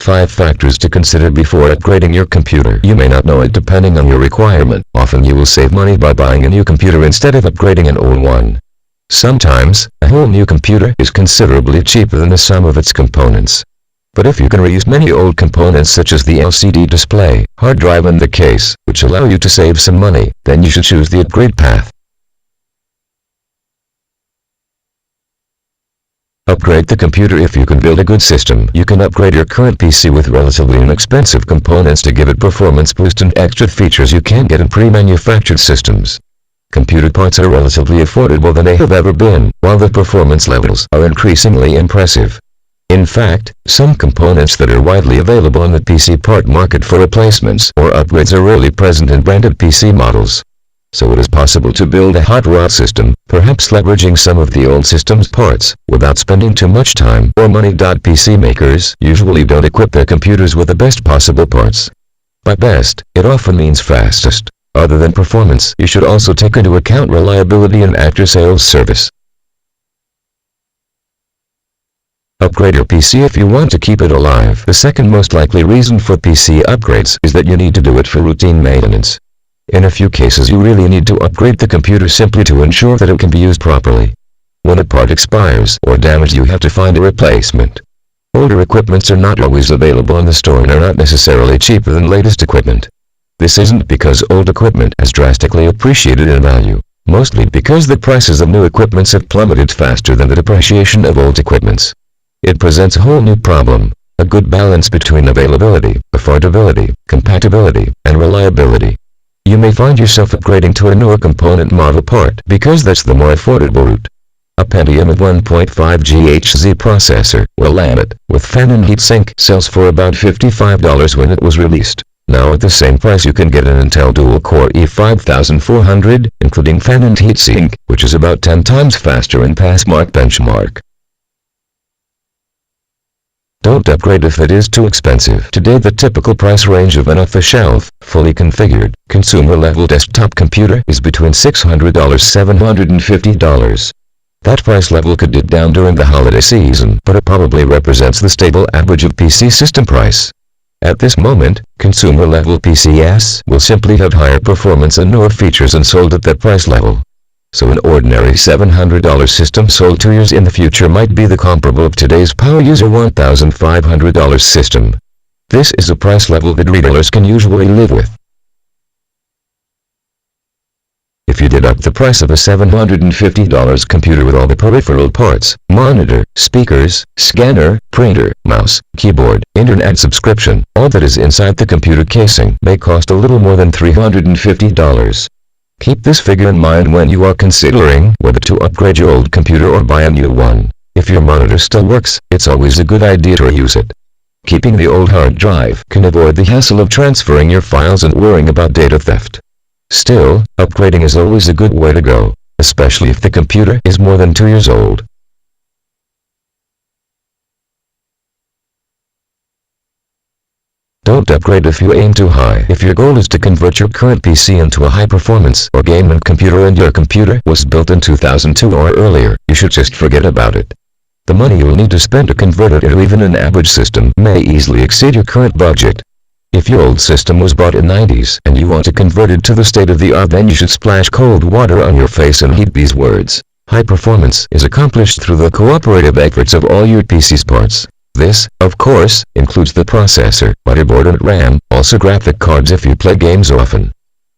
5 factors to consider before upgrading your computer. You may not know it depending on your requirement. Often you will save money by buying a new computer instead of upgrading an old one. Sometimes, a whole new computer is considerably cheaper than the sum of its components. But if you can reuse many old components such as the LCD display, hard drive and the case, which allow you to save some money, then you should choose the upgrade path. Upgrade the computer. If you can build a good system, you can upgrade your current PC with relatively inexpensive components to give it performance boost and extra features you can't get in pre-manufactured systems. Computer parts are relatively affordable than they have ever been, while the performance levels are increasingly impressive. In fact, some components that are widely available in the PC part market for replacements or upgrades are rarely present in branded PC models. So it is possible to build a hot rod system, perhaps leveraging some of the old system's parts, without spending too much time or money. PC makers usually don't equip their computers with the best possible parts. By best, it often means fastest. Other than performance, you should also take into account reliability and after-sales service. Upgrade your PC if you want to keep it alive. The second most likely reason for PC upgrades is that you need to do it for routine maintenance. In a few cases you really need to upgrade the computer simply to ensure that it can be used properly. When a part expires or damages, you have to find a replacement. Older equipments are not always available in the store and are not necessarily cheaper than latest equipment. This isn't because old equipment has drastically appreciated in value, mostly because the prices of new equipments have plummeted faster than the depreciation of old equipments. It presents a whole new problem, a good balance between availability, affordability, compatibility, and reliability. You may find yourself upgrading to a newer component model part because that's the more affordable route. A Pentium of 1.5 GHz processor, or Lammet, with fan and heatsink sells for about $55 when it was released. Now at the same price you can get an Intel dual-core E5400, including fan and heatsink, which is about 10 times faster and past Mark benchmark. Don't upgrade if it is too expensive. Today the typical price range of an off-the-shelf, fully configured, consumer-level desktop computer is between $600–$750. That price level could dip down during the holiday season, but it probably represents the stable average of PC system price. At this moment, consumer-level PCs will simply have higher performance and newer features and sold at that price level. So an ordinary $700 system sold 2 years in the future might be the comparable of today's power user $1,500 system. This is a price level that retailers can usually live with. If you deduct the price of a $750 computer with all the peripheral parts, monitor, speakers, scanner, printer, mouse, keyboard, internet subscription, all that is inside the computer casing may cost a little more than $350. Keep this figure in mind when you are considering whether to upgrade your old computer or buy a new one. If your monitor still works, it's always a good idea to reuse it. Keeping the old hard drive can avoid the hassle of transferring your files and worrying about data theft. Still, upgrading is always a good way to go, especially if the computer is more than 2 years old. Don't upgrade if you aim too high. If your goal is to convert your current PC into a high-performance or gaming computer and your computer was built in 2002 or earlier, you should just forget about it. The money you'll need to spend to convert it into even an average system may easily exceed your current budget. If your old system was bought in the 90s and you want to convert it to the state-of-the-art, then you should splash cold water on your face and heed these words. High performance is accomplished through the cooperative efforts of all your PC's parts. This, of course, includes the processor, motherboard and RAM, also graphic cards if you play games often.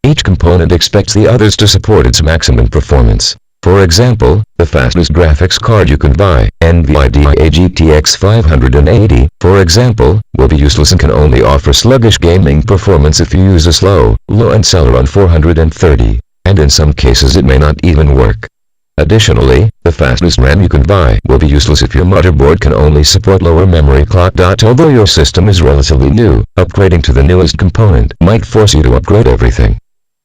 Each component expects the others to support its maximum performance. For example, the fastest graphics card you can buy, NVIDIA GTX 580, for example, will be useless and can only offer sluggish gaming performance if you use a slow, low-end Celeron 430, and in some cases it may not even work. Additionally, the fastest RAM you can buy will be useless if your motherboard can only support lower memory clock. Although your system is relatively new, upgrading to the newest component might force you to upgrade everything.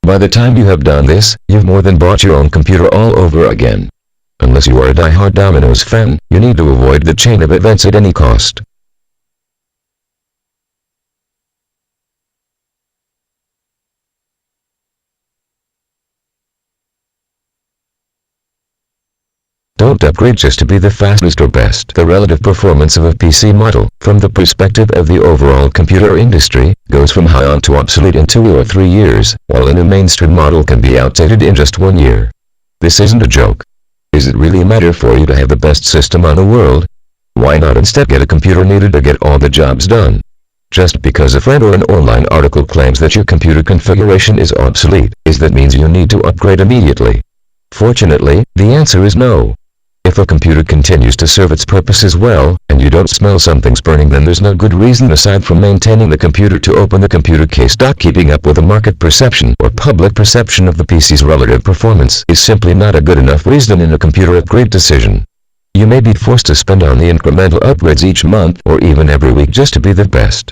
By the time you have done this, you've more than bought your own computer all over again. Unless you are a die-hard Domino's fan, you need to avoid the chain of events at any cost. Don't upgrade just to be the fastest or best. The relative performance of a PC model, from the perspective of the overall computer industry, goes from high on to obsolete in 2 or 3 years, while a new mainstream model can be outdated in just 1 year. This isn't a joke. Is it really a matter for you to have the best system on the world? Why not instead get a computer needed to get all the jobs done? Just because a friend or an online article claims that your computer configuration is obsolete, is that means you need to upgrade immediately? Fortunately, the answer is no. If a computer continues to serve its purposes well, and you don't smell something's burning, then there's no good reason aside from maintaining the computer to open the computer case. Keeping up with the market perception or public perception of the PC's relative performance is simply not a good enough reason in a computer upgrade decision. You may be forced to spend on the incremental upgrades each month or even every week just to be the best.